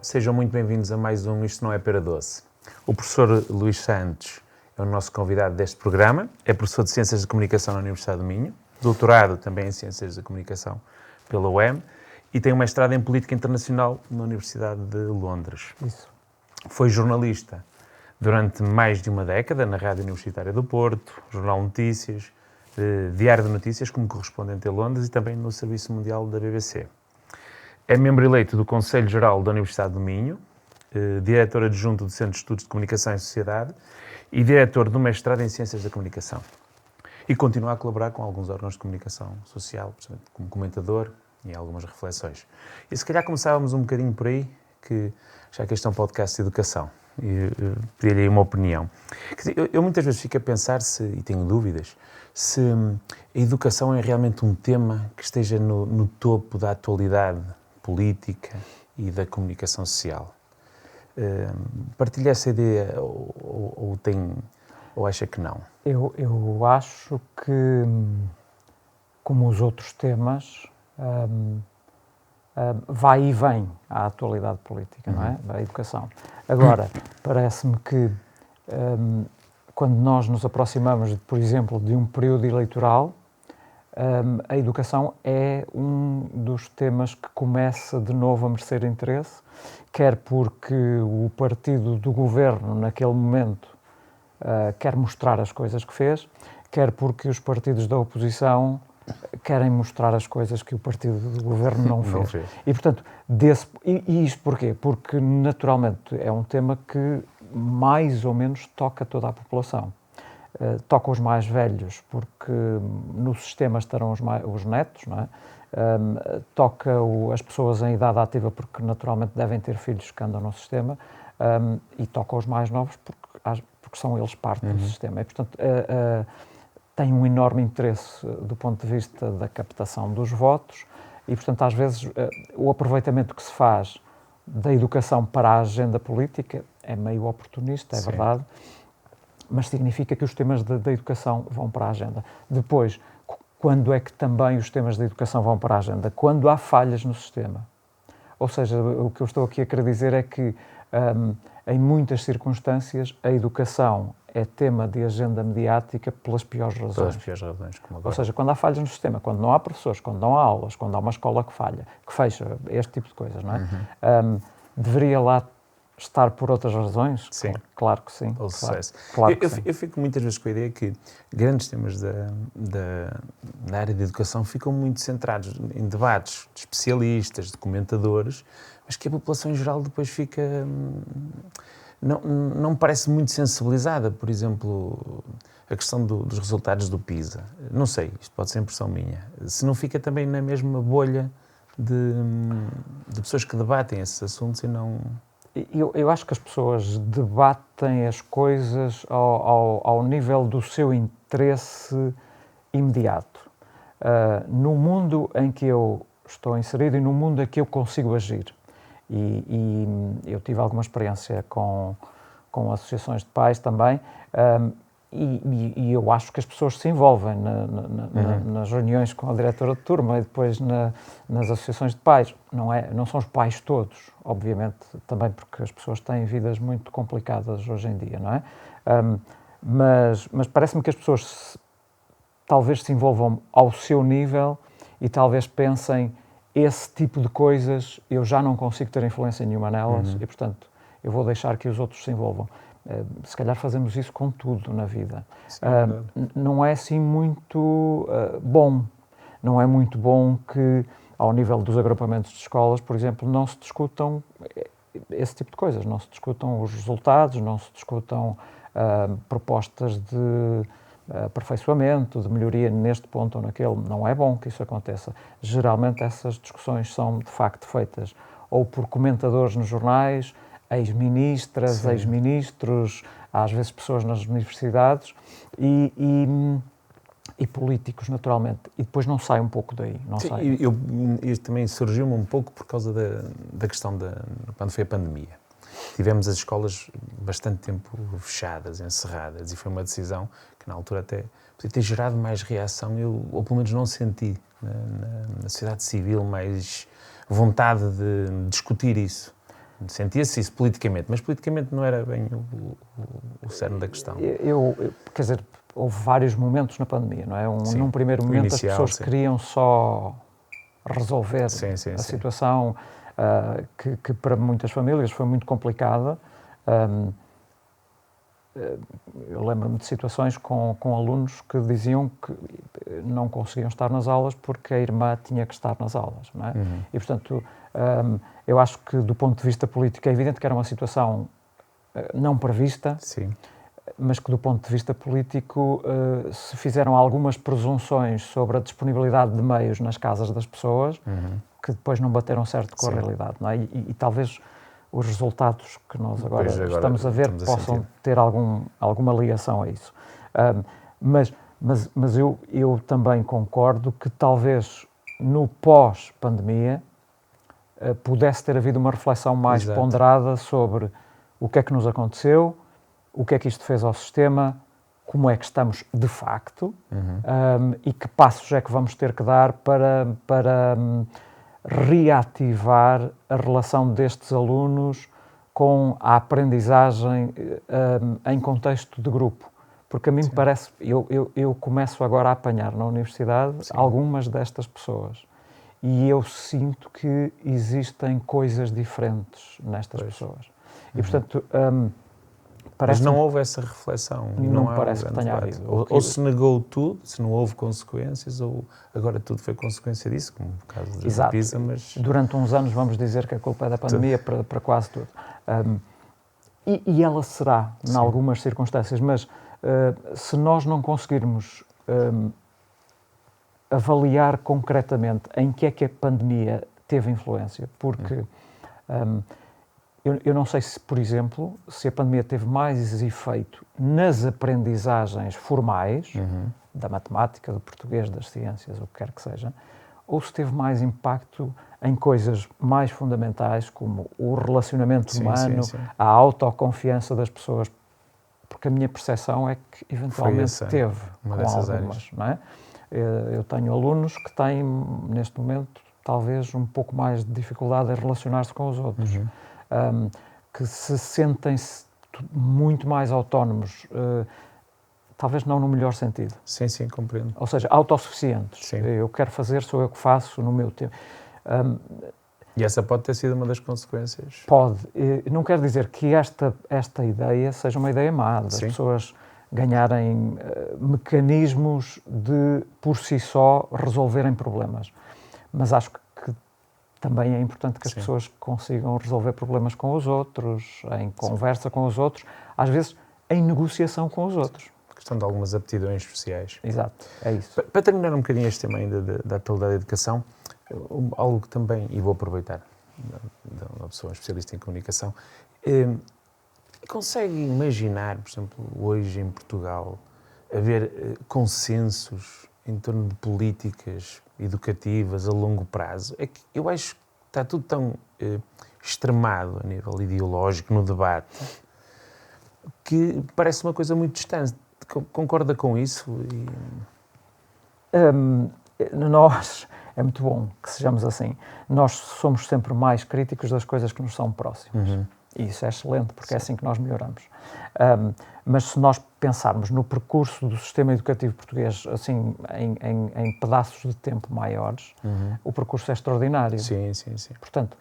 sejam muito bem-vindos a mais um Isto Não é Pera Doce. O professor Luís Santos é o nosso convidado deste programa, é professor de Ciências da Comunicação na Universidade do Minho, doutorado também em Ciências da Comunicação pela UEM e tem um mestrado em Política Internacional na Universidade de Londres. Isso. Foi jornalista durante mais de uma década na Rádio Universitária do Porto, Jornal Notícias, Diário de Notícias como correspondente em Londres e também no Serviço Mundial da BBC. É membro eleito do Conselho Geral da Universidade do Minho, diretor adjunto do Centro de Estudos de Comunicação e Sociedade e diretor do mestrado em Ciências da Comunicação. E continua a colaborar com alguns órgãos de comunicação social, como comentador e algumas reflexões. E se calhar começávamos um bocadinho por aí, que já que este é um podcast de educação, e pedir-lhe uma opinião. Quer dizer, eu muitas vezes fico a pensar, e tenho dúvidas, se a educação é realmente um tema que esteja no topo da atualidade política e da comunicação social. Partilha essa ideia ou acha que não? Eu acho que, como os outros temas, vai e vem à atualidade política, não é? A educação. Agora, parece-me que quando nós nos aproximamos, por exemplo, de um período eleitoral, a educação é um dos temas que começa de novo a merecer interesse, quer porque o partido do governo, naquele momento, quer mostrar as coisas que fez, quer porque os partidos da oposição querem mostrar as coisas que o partido do governo não fez. E, portanto, e isto porquê? Porque, naturalmente, é um tema que mais ou menos toca toda a população. Toca os mais velhos, porque no sistema estarão os netos, não é? Toca as pessoas em idade ativa, porque naturalmente devem ter filhos que andam no sistema, e toca os mais novos, porque são eles parte do sistema. E, portanto, tem um enorme interesse do ponto de vista da captação dos votos e, portanto, às vezes o aproveitamento que se faz da educação para a agenda política é meio oportunista, é Sim. verdade, mas significa que os temas da educação vão para a agenda. Depois, quando é que também os temas da educação vão para a agenda? Quando há falhas no sistema. Ou seja, o que eu estou aqui a querer dizer é que, em muitas circunstâncias, a educação é tema de agenda mediática pelas piores razões. Pelas piores razões, como agora. Ou seja, quando há falhas no sistema, quando não há professores, quando não há aulas, quando há uma escola que falha, que fecha, este tipo de coisas, não é? Deveria lá estar por outras razões? Sim. Claro que sim. Pelo sucesso. Claro que sim. Eu fico muitas vezes com a ideia que grandes temas da área de educação ficam muito centrados em debates de especialistas, de comentadores, mas que a população em geral depois fica... Não me parece muito sensibilizada. Por exemplo, a questão dos resultados do PISA. Não sei, isto pode ser impressão minha. Se não fica também na mesma bolha de pessoas que debatem esses assuntos e não... Eu acho que as pessoas debatem as coisas ao nível do seu interesse imediato. No mundo em que eu estou inserido e no mundo em que eu consigo agir. E eu tive alguma experiência com associações de pais também, e eu acho que as pessoas se envolvem nas reuniões com a diretora de turma e depois nas associações de pais. Não são os pais todos, obviamente, também porque as pessoas têm vidas muito complicadas hoje em dia, não é? Mas parece-me que as pessoas talvez se envolvam ao seu nível e talvez pensem: esse tipo de coisas eu já não consigo ter influência nenhuma nelas e, portanto, eu vou deixar que os outros se envolvam. Se calhar fazemos isso com tudo na vida. Não é assim muito bom. Não é muito bom que, ao nível dos agrupamentos de escolas, por exemplo, não se discutam esse tipo de coisas. Não se discutam os resultados, não se discutam propostas de aperfeiçoamento, de melhoria neste ponto ou naquele. Não é bom que isso aconteça. Geralmente essas discussões são, de facto, feitas ou por comentadores nos jornais, ex-ministras, Sim. ex-ministros, às vezes pessoas nas universidades e políticos, naturalmente. E depois não sai um pouco daí. Não Sim, sai. eu também surgiu-me um pouco por causa da questão quando foi a pandemia. Tivemos as escolas bastante tempo fechadas, encerradas, e foi uma decisão que na altura até podia ter gerado mais reação, ou pelo menos não senti na sociedade civil mais vontade de discutir isso. Sentia-se isso politicamente, mas politicamente não era bem o cerne da questão. Quer dizer, houve vários momentos na pandemia, não é? Num primeiro momento inicial, as pessoas queriam só resolver a situação que para muitas famílias foi muito complicada. Eu lembro-me de situações com alunos que diziam que não conseguiam estar nas aulas porque a irmã tinha que estar nas aulas, não é? E, portanto, eu acho que do ponto de vista político é evidente que era uma situação não prevista, sim, mas que do ponto de vista político se fizeram algumas presunções sobre a disponibilidade de meios nas casas das pessoas que depois não bateram certo com a realidade, não é? E talvez os resultados que nós agora estamos a ver possam ter alguma ligação a isso. Mas eu também concordo que talvez no pós-pandemia pudesse ter havido uma reflexão mais ponderada sobre o que é que nos aconteceu, o que é que isto fez ao sistema, como é que estamos de facto e que passos é que vamos ter que dar para reativar a relação destes alunos com a aprendizagem em contexto de grupo. Porque a mim me parece, eu começo agora a apanhar na universidade algumas destas pessoas e eu sinto que existem coisas diferentes nestas pessoas. E, portanto, mas não houve essa reflexão. Não parece que tenha havido. Ou se negou tudo, se não houve consequências, ou agora tudo foi consequência disso, como no caso da PISA, mas... Durante uns anos vamos dizer que a culpa é da pandemia para quase tudo. E ela será, em algumas circunstâncias, mas se nós não conseguirmos avaliar concretamente em que é que a pandemia teve influência, porque eu não sei se, por exemplo, se a pandemia teve mais efeito nas aprendizagens formais, da matemática, do português, das ciências, o que quer que seja, ou se teve mais impacto em coisas mais fundamentais, como o relacionamento humano, a autoconfiança das pessoas, porque a minha percepção é que eventualmente teve com algumas, não é? Eu tenho alunos que têm, neste momento, talvez um pouco mais de dificuldade em relacionar-se com os outros. Que se sentem-se muito mais autónomos, talvez não no melhor sentido. Sim, compreendo. Ou seja, autossuficientes. Eu quero fazer, sou eu que faço no meu tempo. E essa pode ter sido uma das consequências? Pode. Não quer dizer que esta ideia seja uma ideia má, das pessoas ganharem mecanismos de, por si só, resolverem problemas. Mas acho que também é importante que as pessoas consigam resolver problemas com os outros, em conversa com os outros, às vezes em negociação com os outros. A questão de algumas aptidões especiais. Exato, é isso. Para terminar um bocadinho este tema ainda da atualidade da educação, algo que também, e vou aproveitar, da uma pessoa especialista em comunicação, consegue imaginar, por exemplo, hoje em Portugal, haver consensos em torno de políticas educativas a longo prazo? É que eu acho que está tudo tão extremado a nível ideológico no debate que parece uma coisa muito distante. Concorda com isso? Nós, é muito bom que sejamos assim, nós somos sempre mais críticos das coisas que nos são próximas. E isso é excelente, porque é assim que nós melhoramos. Mas se nós pensarmos no percurso do sistema educativo português, assim, em pedaços de tempo maiores, o percurso é extraordinário. Sim. Portanto,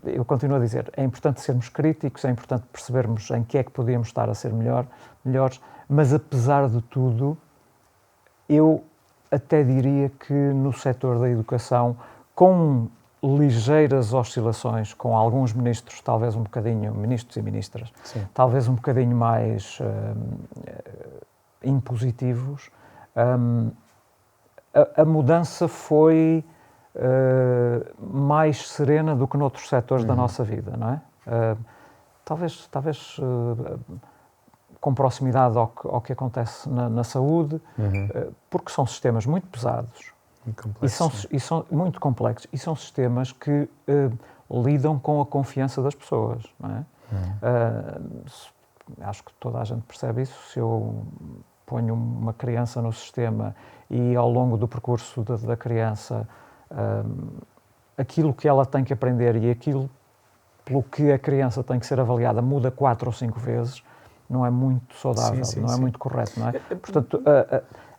eu continuo a dizer, é importante sermos críticos, é importante percebermos em que é que podíamos estar a ser melhores, mas apesar de tudo, eu até diria que no setor da educação, com ligeiras oscilações, com alguns ministros, talvez um bocadinho, ministros e ministras, talvez um bocadinho mais impositivos, a mudança foi mais serena do que noutros setores da nossa vida, não é? Talvez com proximidade ao que acontece na saúde, porque são sistemas muito pesados e são muito complexos, e são sistemas que lidam com a confiança das pessoas, não é? Acho que toda a gente percebe isso. Se eu ponho uma criança no sistema e ao longo do percurso da criança aquilo que ela tem que aprender e aquilo pelo que a criança tem que ser avaliada muda 4 ou 5 vezes, não é muito saudável, não é muito correto, não é? Portanto,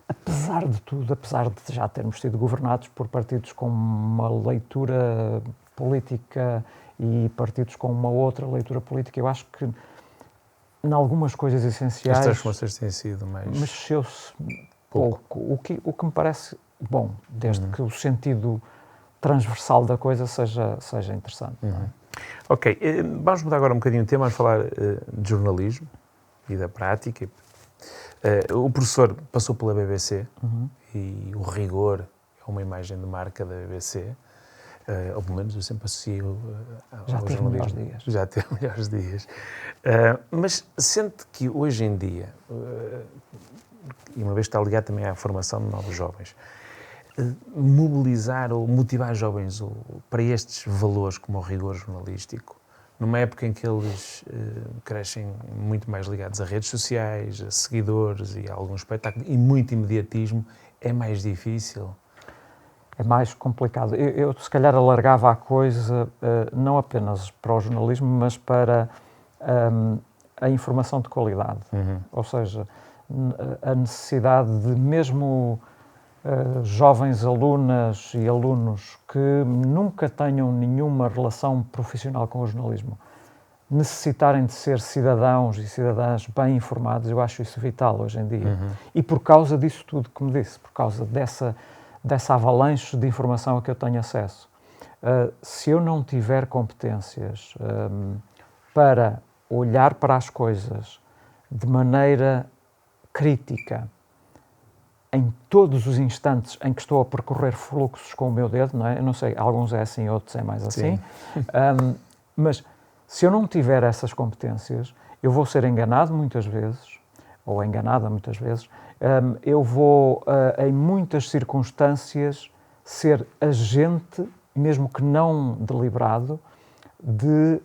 apesar de tudo, apesar de já termos sido governados por partidos com uma leitura política e partidos com uma outra leitura política, eu acho que em algumas coisas essenciais... As transformações têm sido mais... Mexeu-se pouco. O que me parece bom, desde que o sentido transversal da coisa seja interessante. Não é? Ok, vamos mudar agora um bocadinho o tema, vamos falar de jornalismo e da prática. O professor passou pela BBC e o rigor é uma imagem de marca da BBC, ou pelo menos eu sempre associo já teve melhores dias. Já teve melhores dias. Mas sente que hoje em dia, e uma vez está ligado também à formação de novos jovens, mobilizar ou motivar jovens para estes valores como o rigor jornalístico, numa época em que eles crescem muito mais ligados a redes sociais, a seguidores e a algum espetáculo, e muito imediatismo, é mais difícil? É mais complicado. Eu se calhar alargava a coisa não apenas para o jornalismo, mas para a informação de qualidade. Ou seja, a necessidade de mesmo jovens alunas e alunos que nunca tenham nenhuma relação profissional com o jornalismo necessitarem de ser cidadãos e cidadãs bem informados, eu acho isso vital hoje em dia. E por causa disso tudo que me disse, por causa dessa avalanche de informação a que eu tenho acesso. Se eu não tiver competências para olhar para as coisas de maneira crítica, em todos os instantes em que estou a percorrer fluxos com o meu dedo, não é? Eu não sei, alguns é assim, outros é mais assim. Mas se eu não tiver essas competências, eu vou ser enganado muitas vezes, ou enganada muitas vezes, eu vou, em muitas circunstâncias, ser agente, mesmo que não deliberado, de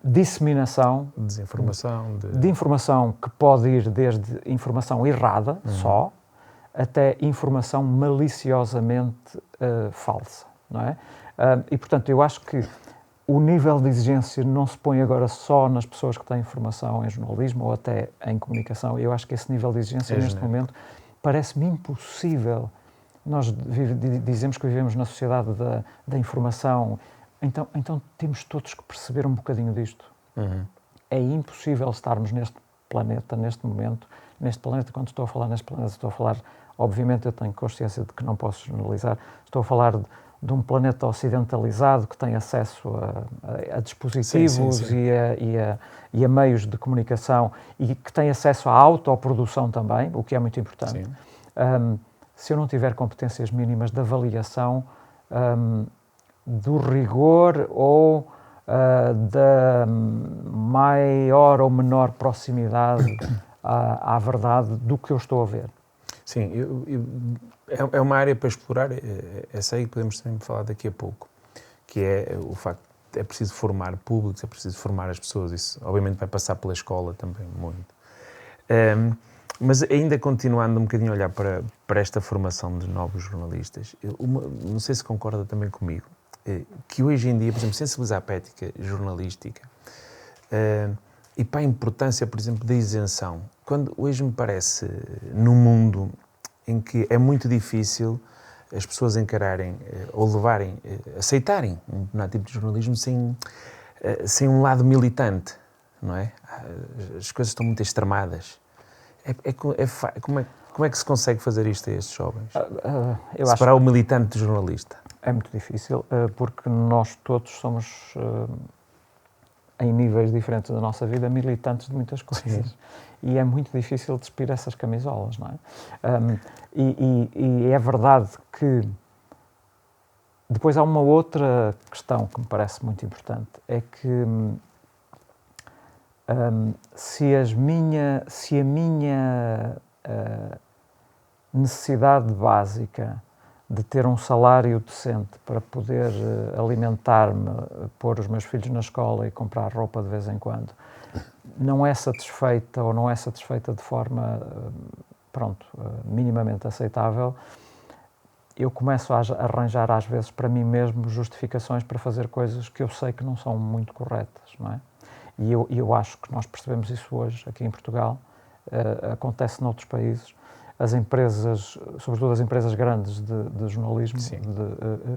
disseminação desinformação, de informação que pode ir desde informação errada, só, até informação maliciosamente falsa, não é? E, portanto, eu acho que o nível de exigência não se põe agora só nas pessoas que têm formação em jornalismo ou até em comunicação. Eu acho que esse nível de exigência, neste momento, parece-me impossível. Nós dizemos que vivemos na sociedade da informação. Então temos todos que perceber um bocadinho disto. É impossível estarmos neste planeta, neste momento, quando estou a falar neste planeta, estou a falar, obviamente eu tenho consciência de que não posso generalizar, estou a falar de um planeta ocidentalizado que tem acesso a dispositivos sim. E a meios de comunicação e que tem acesso à autoprodução também, o que é muito importante. Se eu não tiver competências mínimas de avaliação do rigor ou da maior ou menor proximidade à verdade do que eu estou a ver. Sim, é uma área para explorar, essa aí podemos também falar daqui a pouco, que é o facto de é preciso formar públicos, é preciso formar as pessoas, isso obviamente vai passar pela escola também muito. Mas ainda continuando um bocadinho a olhar para esta formação de novos jornalistas, não sei se concorda também comigo, que hoje em dia, por exemplo, sensibilizar para a ética jornalística e para a importância, por exemplo, da isenção. Quando hoje me parece, num mundo em que é muito difícil as pessoas encararem ou levarem, aceitarem um determinado tipo de jornalismo sem um lado militante, não é? As coisas estão muito extremadas. Como é que se consegue fazer isto a estes jovens? Separar o militante do jornalista? É muito difícil, porque nós todos somos, em níveis diferentes da nossa vida, militantes de muitas coisas. Sim. E é muito difícil despir essas camisolas, não é? E é verdade que depois há uma outra questão que me parece muito importante, é que se a minha necessidade básica de ter um salário decente para poder alimentar-me, pôr os meus filhos na escola e comprar roupa de vez em quando, não é satisfeita ou não é satisfeita de forma, minimamente aceitável, eu começo a arranjar às vezes para mim mesmo justificações para fazer coisas que eu sei que não são muito corretas, não é? E eu acho que nós percebemos isso hoje aqui em Portugal, acontece noutros países. As empresas, sobretudo as empresas grandes de jornalismo,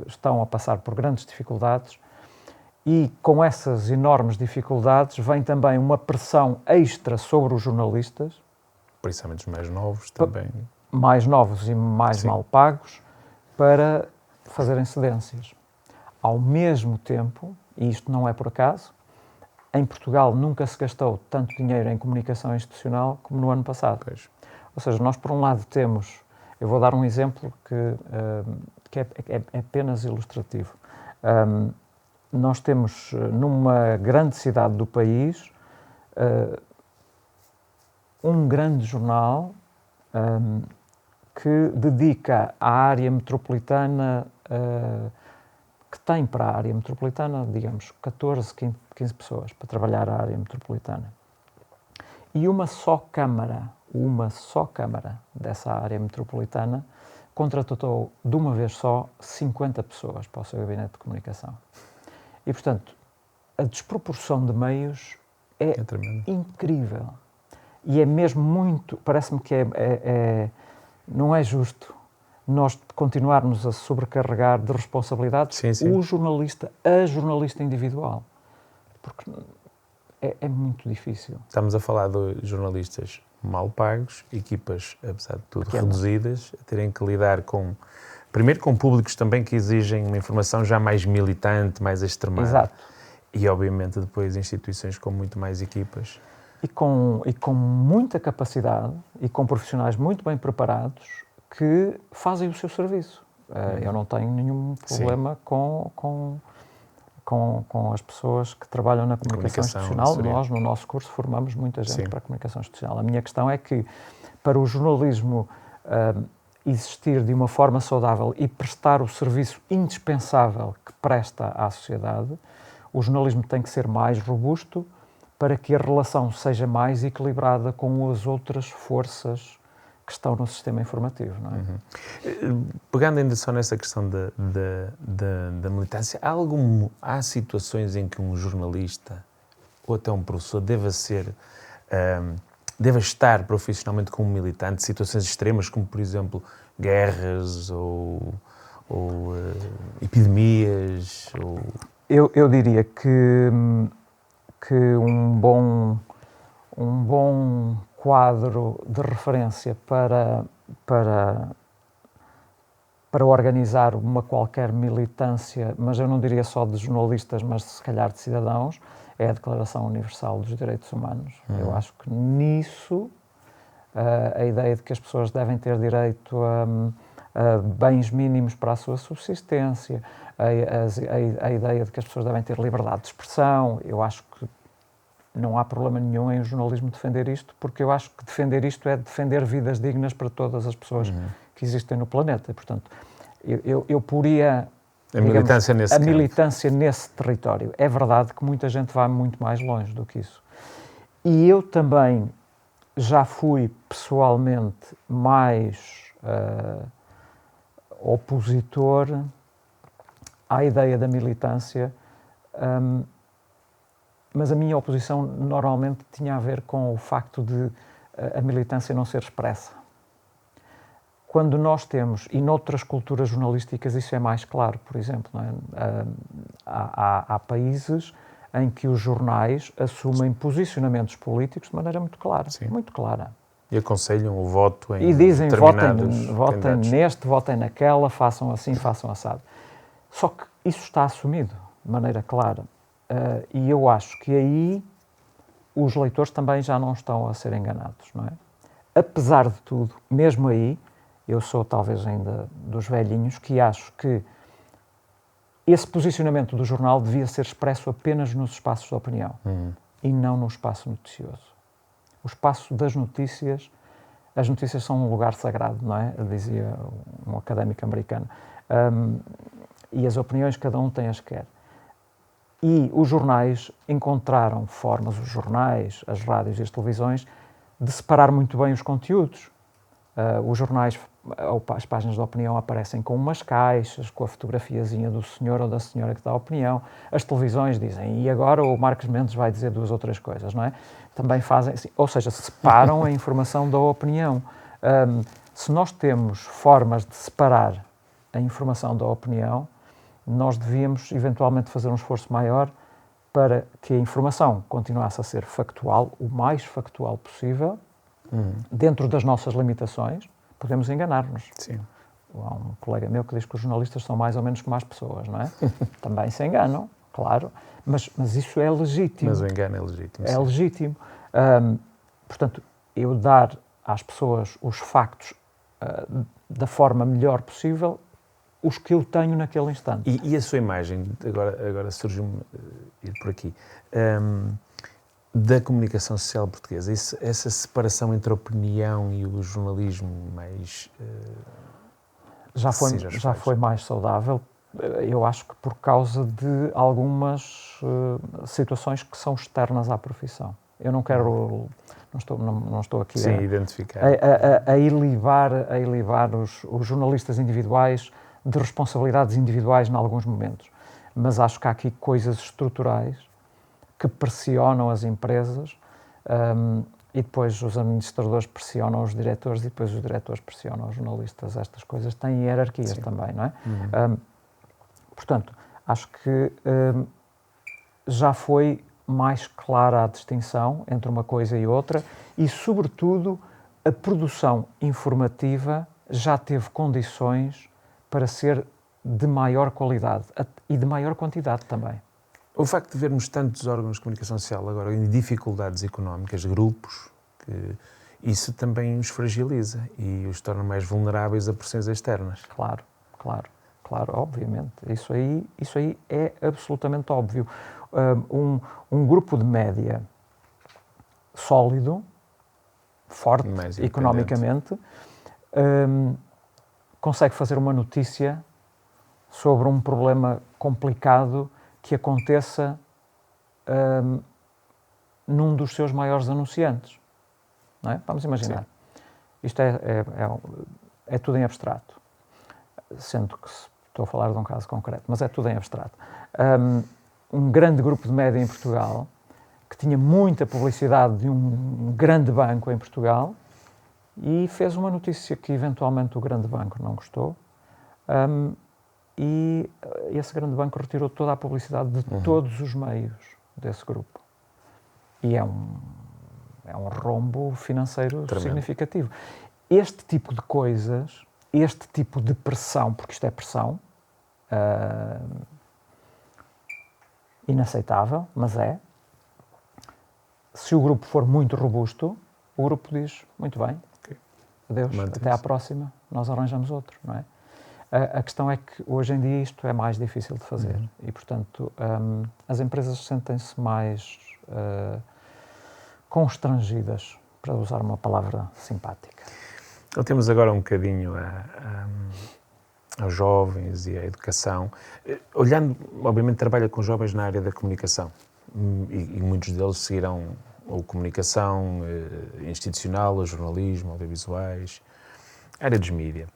estão a passar por grandes dificuldades e com essas enormes dificuldades vem também uma pressão extra sobre os jornalistas. Principalmente os mais novos também. Mais novos e mais mal pagos, para fazerem cedências. Ao mesmo tempo, e isto não é por acaso, em Portugal nunca se gastou tanto dinheiro em comunicação institucional como no ano passado. Pois. Ou seja, nós por um lado temos, eu vou dar um exemplo que é apenas ilustrativo. Nós temos numa grande cidade do país um grande jornal que dedica à área metropolitana, que tem para a área metropolitana, digamos, 14, 15 pessoas para trabalhar a área metropolitana. E uma só câmara dessa área metropolitana contratou de uma vez só 50 pessoas para o seu gabinete de comunicação. E, portanto, a desproporção de meios é incrível. E é mesmo muito, parece-me que não é justo nós continuarmos a sobrecarregar de responsabilidades o jornalista, a jornalista individual. Porque é muito difícil. Estamos a falar de jornalistas mal pagos, equipas, apesar de tudo, reduzidas, a terem que lidar primeiro com públicos também que exigem uma informação já mais militante, mais extremada. Exato. E, obviamente, depois instituições com muito mais equipas. E com muita capacidade e com profissionais muito bem preparados que fazem o seu serviço. Eu não tenho nenhum problema com as pessoas que trabalham na comunicação institucional. Nós, no nosso curso, formamos muita gente para a comunicação institucional. A minha questão é que, para o jornalismo existir de uma forma saudável e prestar o serviço indispensável que presta à sociedade, o jornalismo tem que ser mais robusto para que a relação seja mais equilibrada com as outras forças que estão no sistema informativo, não é? Pegando ainda só nessa questão da militância, há situações em que um jornalista ou até um professor deva estar profissionalmente como militante, situações extremas como, por exemplo, guerras ou epidemias? Eu diria que um bom quadro de referência para organizar uma qualquer militância, mas eu não diria só de jornalistas, mas se calhar de cidadãos, é a Declaração Universal dos Direitos Humanos. Eu acho que nisso a ideia de que as pessoas devem ter direito a bens mínimos para a sua subsistência, a ideia de que as pessoas devem ter liberdade de expressão, eu acho que não há problema nenhum em o jornalismo defender isto, porque eu acho que defender isto é defender vidas dignas para todas as pessoas que existem no planeta. E, portanto, eu poria a militância nesse território. É verdade que muita gente vai muito mais longe do que isso. E eu também já fui pessoalmente mais opositor à ideia da militância, mas a minha oposição normalmente tinha a ver com o facto de a militância não ser expressa. Quando nós temos, e noutras culturas jornalísticas isso é mais claro, por exemplo, não é? Há países em que os jornais assumem posicionamentos políticos de maneira muito clara, muito clara. E aconselham o voto em e dizem, votem candidatos. Neste, votem naquela, façam assim, façam assado. Só que isso está assumido de maneira clara. E eu acho que aí os leitores também já não estão a ser enganados, não é? Apesar de tudo, mesmo aí, eu sou talvez ainda dos velhinhos que acho que esse posicionamento do jornal devia ser expresso apenas nos espaços de opinião e não no espaço noticioso. O espaço das notícias, as notícias são um lugar sagrado, não é? Dizia um académico americano. E as opiniões cada um tem as que quer. E os jornais encontraram formas, os jornais, as rádios e as televisões, de separar muito bem os conteúdos. Os jornais as páginas de opinião aparecem com umas caixas, com a fotografiazinha do senhor ou da senhora que dá a opinião. As televisões dizem, e agora o Marcos Mendes vai dizer 2 ou 3 coisas, não é? Também fazem assim, ou seja, separam a informação da opinião. Se nós temos formas de separar a informação da opinião, nós devíamos eventualmente fazer um esforço maior para que a informação continuasse a ser factual, o mais factual possível, dentro das nossas limitações. Podemos enganar-nos. Sim. Há um colega meu que diz que os jornalistas são mais ou menos como as pessoas, não é? Também se enganam, claro, mas isso é legítimo. Mas o engano é legítimo. É sim. legítimo. Portanto, eu dar às pessoas os factos da forma melhor possível, os que eu tenho naquele instante. E a sua imagem, agora surgiu-me ir por aqui, da comunicação social portuguesa, essa separação entre a opinião e o jornalismo mais... Já foi mais saudável, eu acho que por causa de algumas situações que são externas à profissão. Eu não quero, não estou aqui Sim, identificar. a ilivar os jornalistas individuais de responsabilidades individuais em alguns momentos, mas acho que há aqui coisas estruturais que pressionam as empresas e depois os administradores pressionam os diretores e depois os diretores pressionam os jornalistas. Estas coisas têm hierarquias também, não é? Portanto, acho que já foi mais clara a distinção entre uma coisa e outra e, sobretudo, a produção informativa já teve condições para ser de maior qualidade e de maior quantidade também. O facto de vermos tantos órgãos de comunicação social agora em dificuldades económicas, grupos, isso também os fragiliza e os torna mais vulneráveis a pressões externas. Claro, obviamente. Isso aí é absolutamente óbvio. Um grupo de média sólido, forte economicamente, consegue fazer uma notícia sobre um problema complicado que aconteça num dos seus maiores anunciantes. Não é? Vamos imaginar. Sim. Isto é tudo em abstrato, sendo que estou a falar de um caso concreto, mas é tudo em abstrato. Um grande grupo de média em Portugal, que tinha muita publicidade de um grande banco em Portugal, e fez uma notícia que eventualmente o grande banco não gostou, e esse grande banco retirou toda a publicidade de todos os meios desse grupo. E é um rombo financeiro significativo. Este tipo de coisas, este tipo de pressão, porque isto é pressão, inaceitável, mas se o grupo for muito robusto, o grupo diz, muito bem, adeus, até à próxima, nós arranjamos outro, não é? A questão é que hoje em dia isto é mais difícil de fazer e, portanto, as empresas sentem-se mais constrangidas, para usar uma palavra simpática. Então temos agora um bocadinho aos jovens e à educação. Olhando, obviamente trabalha com jovens na área da comunicação e muitos deles seguirão ou comunicação institucional, ou jornalismo, audiovisuais, área dos mídia.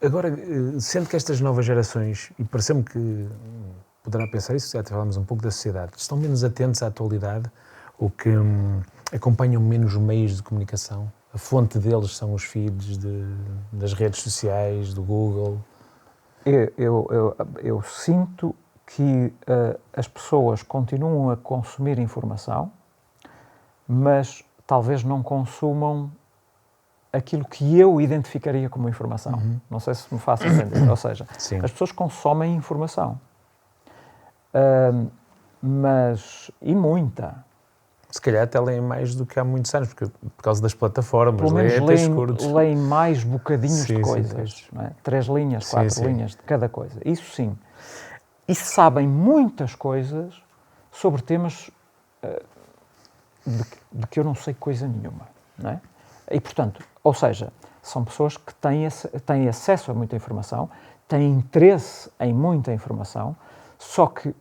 Agora, sendo que estas novas gerações, e parece-me que poderá pensar isso, já falámos um pouco da sociedade, estão menos atentos à atualidade, ou que acompanham menos meios de comunicação? A fonte deles são os feeds das redes sociais, do Google? Eu sinto que as pessoas continuam a consumir informação, mas talvez não consumam aquilo que eu identificaria como informação. Não sei se me faço entender. Ou seja, Sim. As pessoas consomem informação, e muita. Se calhar até leem mais do que há muitos anos, por causa das plataformas, pelo menos leem mais bocadinhos de coisas. Não é? 3 linhas, 4 linhas de cada coisa. Isso sim. E sabem muitas coisas sobre temas de que eu não sei coisa nenhuma. Não é? E, portanto, ou seja, são pessoas que têm acesso a muita informação, têm interesse em muita informação, só que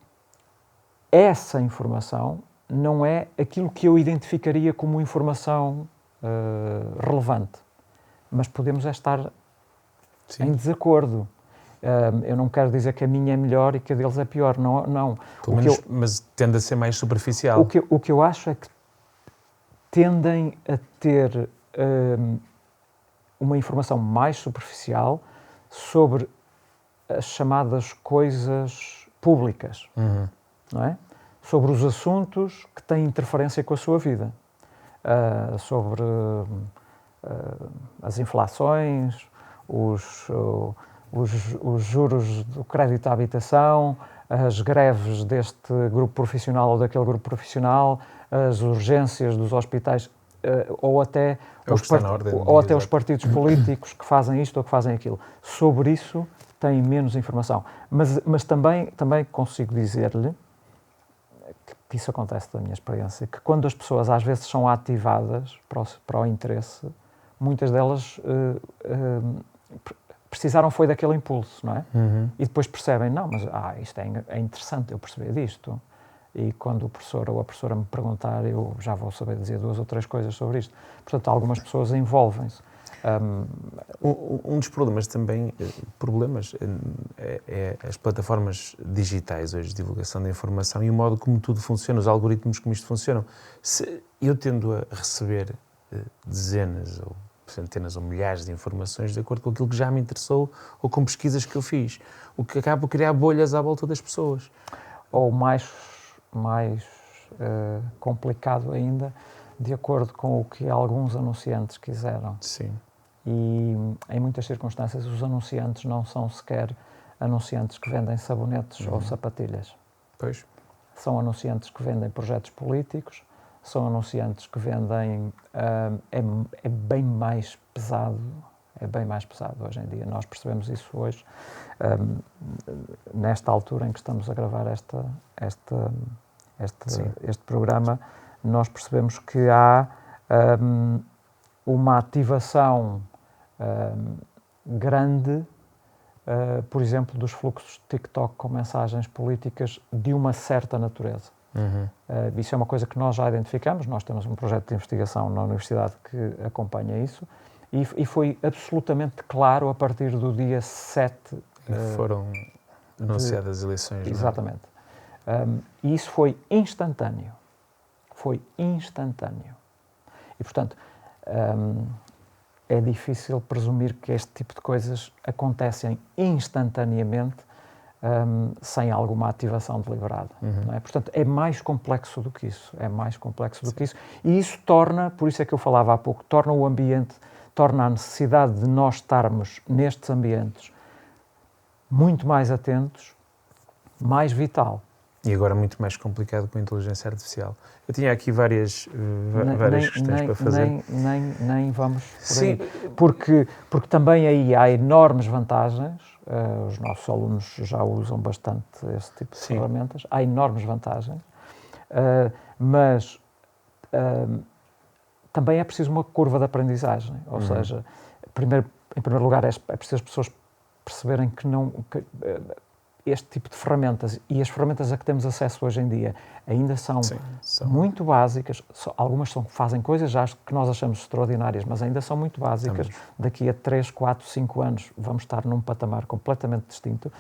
essa informação não é aquilo que eu identificaria como informação relevante. Mas podemos estar em desacordo. Eu não quero dizer que a minha é melhor e que a deles é pior, não. Pelo menos, mas tende a ser mais superficial. O que eu acho é que tendem a ter uma informação mais superficial sobre as chamadas coisas públicas, não é? Sobre os assuntos que têm interferência com a sua vida, sobre as inflações, os juros do crédito à habitação, as greves deste grupo profissional ou daquele grupo profissional, as urgências dos hospitais, ou até os partidos políticos que fazem isto ou que fazem aquilo. Sobre isso têm menos informação. Mas também consigo dizer-lhe que isso acontece da minha experiência, que quando as pessoas às vezes são ativadas para o interesse, muitas delas precisaram foi daquele impulso, não é? E depois percebem, não, mas isto é interessante eu perceber disto. E quando o professor ou a professora me perguntar, eu já vou saber dizer 2 ou 3 coisas sobre isto. Portanto, algumas pessoas envolvem-se. Um dos problemas também, é as plataformas digitais hoje de divulgação da informação e o modo como tudo funciona, os algoritmos como isto funcionam. Se eu tendo a receber dezenas ou centenas ou milhares de informações de acordo com aquilo que já me interessou ou com pesquisas que eu fiz, o que acaba por criar bolhas à volta das pessoas. Ou mais complicado ainda, de acordo com o que alguns anunciantes quiseram. Sim. E em muitas circunstâncias os anunciantes não são sequer anunciantes que vendem sabonetes ou sapatilhas. Pois. São anunciantes que vendem projetos políticos, são anunciantes que vendem... é bem mais pesado hoje em dia. Nós percebemos isso hoje, nesta altura em que estamos a gravar este programa, nós percebemos que há uma ativação grande, por exemplo, dos fluxos de TikTok com mensagens políticas de uma certa natureza. Isso é uma coisa que nós já identificamos, nós temos um projeto de investigação na universidade que acompanha isso, e foi absolutamente claro a partir do dia 7... foram anunciadas as eleições. Exatamente. E isso foi instantâneo. E, portanto, é difícil presumir que este tipo de coisas acontecem instantaneamente sem alguma ativação deliberada. Não é? Portanto, é mais complexo do que isso. E isso torna, por isso é que eu falava há pouco, torna o ambiente, torna a necessidade de nós estarmos nestes ambientes muito mais atentos, mais vital. E agora muito mais complicado com a inteligência artificial. Eu tinha aqui várias questões para fazer. Nem vamos por aí. Porque também aí há enormes vantagens, os nossos alunos já usam bastante esse tipo de ferramentas, há enormes vantagens, mas também é preciso uma curva de aprendizagem, ou seja, em primeiro lugar é preciso as pessoas perceberem que este tipo de ferramentas e as ferramentas a que temos acesso hoje em dia ainda são muito básicas, algumas fazem coisas já que nós achamos extraordinárias, mas ainda são muito básicas. Daqui a 3, 4, 5 anos vamos estar num patamar completamente distinto,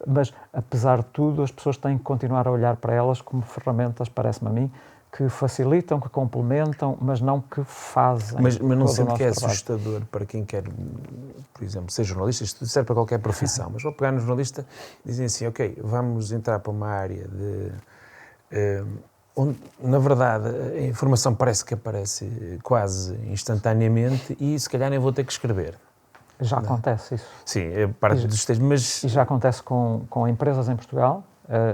mas apesar de tudo as pessoas têm que continuar a olhar para elas como ferramentas, parece-me a mim, que facilitam, que complementam, mas não que fazem. Mas não sente que é assustador para quem quer, por exemplo, ser jornalista, isto serve para qualquer profissão, mas vou pegar no jornalista e dizem assim, ok, vamos entrar para uma área onde, na verdade, a informação parece que aparece quase instantaneamente e se calhar nem vou ter que escrever. Já acontece isso. Sim, é parte dos textos, mas... E já acontece com empresas em Portugal,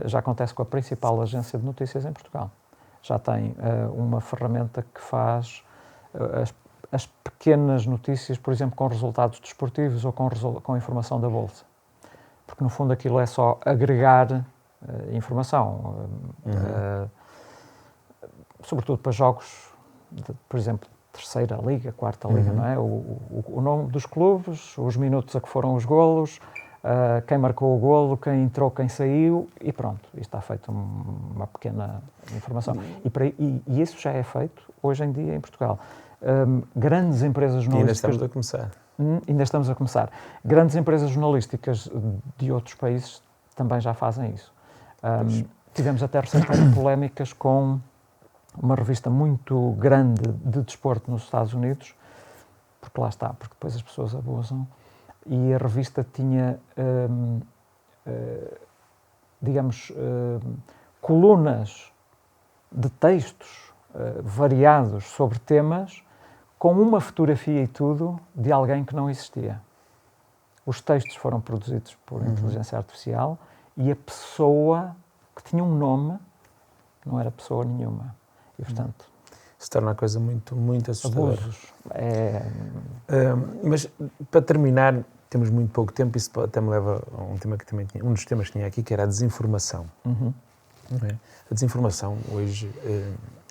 já acontece com a principal agência de notícias em Portugal. Já tem uma ferramenta que faz as pequenas notícias, por exemplo, com resultados desportivos ou com informação da Bolsa. Porque, no fundo, aquilo é só agregar informação. Sobretudo para jogos, por exemplo, terceira liga, quarta liga, não é? O nome dos clubes, os minutos a que foram os golos, quem marcou o golo, quem entrou, quem saiu e pronto, isto está feito uma pequena informação. E isso já é feito hoje em dia em Portugal. Grandes empresas jornalísticas... E ainda estamos a começar. Ainda estamos a começar. Grandes empresas jornalísticas de outros países também já fazem isso. Tivemos até recentemente polémicas com uma revista muito grande de desporto nos Estados Unidos, porque lá está, porque depois as pessoas abusam, e a revista tinha, digamos, colunas de textos variados sobre temas, com uma fotografia e tudo de alguém que não existia. Os textos foram produzidos por inteligência artificial e a pessoa que tinha um nome não era pessoa nenhuma. E, portanto, se torna uma coisa muito, muito assustadora. Abusos. Mas, para terminar, temos muito pouco tempo, isso até me leva a um tema que também tinha, um dos temas que tinha aqui, que era a desinformação. Não é? A desinformação hoje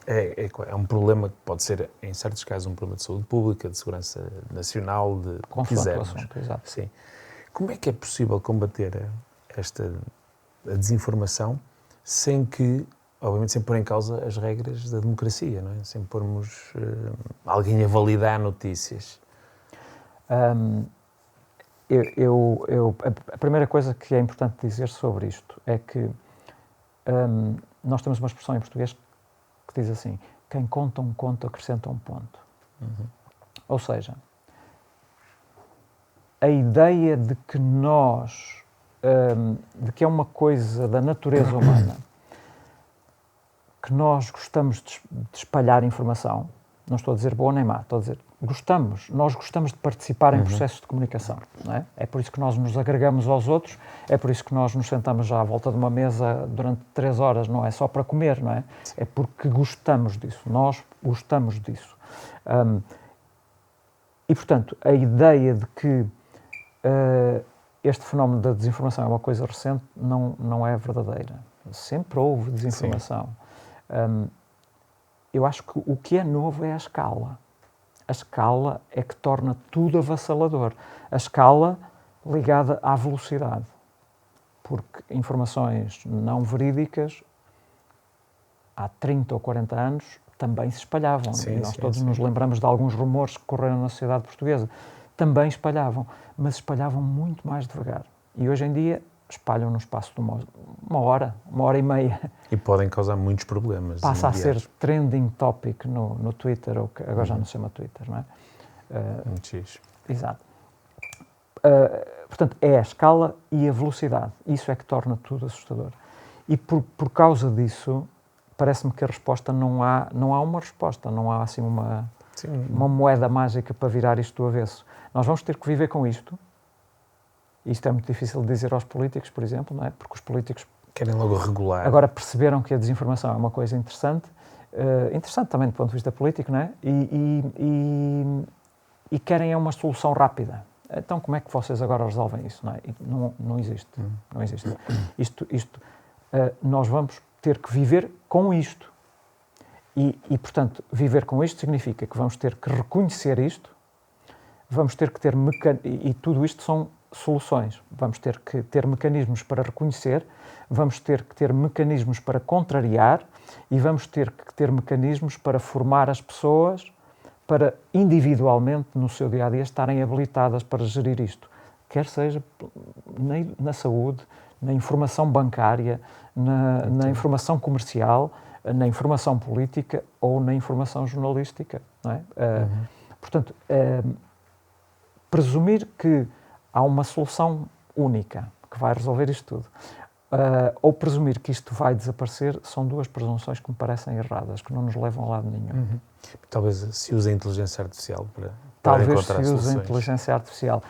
é um problema que pode ser, em certos casos, um problema de saúde pública, de segurança nacional, de o que quisermos. Exato. Sim. Como é que é possível combater a desinformação sem que, obviamente, sem pôr em causa as regras da democracia, não é? Sem pormos alguém a validar notícias? A primeira coisa que é importante dizer sobre isto é que nós temos uma expressão em português que diz assim: quem conta um conto acrescenta um ponto. Ou seja, a ideia de que de que é uma coisa da natureza humana que nós gostamos de espalhar informação, não estou a dizer boa nem má, estou a dizer nós gostamos de participar em processos de comunicação, não é? É por isso que nós nos agregamos aos outros, é por isso que nós nos sentamos já à volta de uma mesa durante 3 horas, não é só para comer, não é? É porque gostamos disso, nós gostamos disso. E, portanto, a ideia de que este fenómeno da desinformação é uma coisa recente não é verdadeira. Sempre houve desinformação. Eu acho que o que é novo é a escala. A escala é que torna tudo avassalador. A escala ligada à velocidade. Porque informações não verídicas, há 30 ou 40 anos, também se espalhavam. E nós todos nos lembramos de alguns rumores que correram na sociedade portuguesa. Também espalhavam, mas espalhavam muito mais devagar. E hoje em dia espalham no espaço de uma hora e meia. E podem causar muitos problemas. Passa a ser trending topic no Twitter, ou que agora já não se chama Twitter, não é? Muito X. Exato. Portanto, é a escala e a velocidade. Isso é que torna tudo assustador. E por causa disso, parece-me que a resposta não há uma resposta, não há assim uma moeda mágica para virar isto do avesso. Nós vamos ter que viver com isto. Isto é muito difícil de dizer aos políticos, por exemplo, não é? Porque os políticos querem logo regular. Agora perceberam que a desinformação é uma coisa interessante, interessante também do ponto de vista político, não é? E querem uma solução rápida. Então, como é que vocês agora resolvem isso? Não é? Não existe. Não existe. Nós vamos ter que viver com isto. E, portanto, viver com isto significa que vamos ter que reconhecer isto, vamos ter que ter e tudo isto são soluções. Vamos ter que ter mecanismos para reconhecer, vamos ter que ter mecanismos para contrariar e vamos ter que ter mecanismos para formar as pessoas para individualmente, no seu dia-a-dia, estarem habilitadas para gerir isto. Quer seja na saúde, na informação bancária, na informação comercial, na informação política ou na informação jornalística. Não é? Portanto, presumir que há uma solução única que vai resolver isto tudo, ou presumir que isto vai desaparecer, são duas presunções que me parecem erradas, que não nos levam a lado nenhum. Talvez se use a inteligência artificial para Talvez encontrar se use soluções. a inteligência artificial,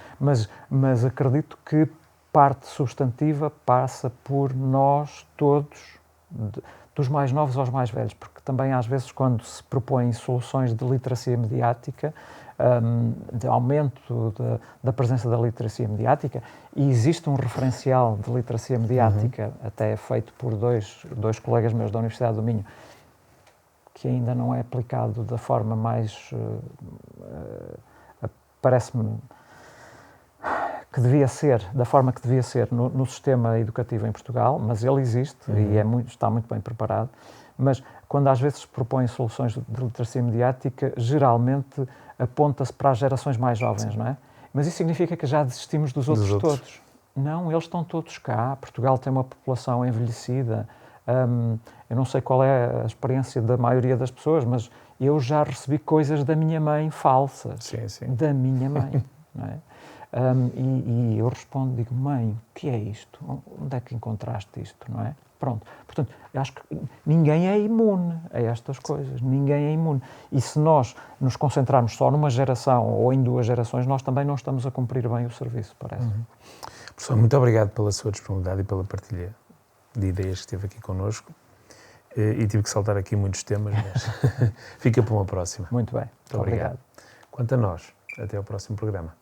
mas acredito que parte substantiva passa por nós todos, dos mais novos aos mais velhos, porque também às vezes quando se propõem soluções de literacia mediática, de aumento da presença da literacia mediática, e existe um referencial de literacia mediática, até feito por dois colegas meus da Universidade do Minho, que ainda não é aplicado da forma mais, parece-me, que devia ser, da forma que devia ser no sistema educativo em Portugal, mas ele existe e está muito bem preparado. Mas quando às vezes se propõem soluções de literacia mediática, geralmente aponta-se para as gerações mais jovens, não é? Mas isso significa que já desistimos dos outros todos? Não, eles estão todos cá. Portugal tem uma população envelhecida. Eu não sei qual é a experiência da maioria das pessoas, mas eu já recebi coisas da minha mãe falsas. Sim, sim. Da minha mãe. Não é? E eu respondo, digo, mãe, o que é isto? Onde é que encontraste isto? Não é? Pronto. Portanto, eu acho que ninguém é imune a estas coisas. Ninguém é imune. E se nós nos concentrarmos só numa geração ou em 2 gerações, nós também não estamos a cumprir bem o serviço, parece. Professor, muito obrigado pela sua disponibilidade e pela partilha de ideias que esteve aqui connosco. E tive que saltar aqui muitos temas, mas fica para uma próxima. Muito bem. Muito obrigado. Quanto a nós, até ao próximo programa.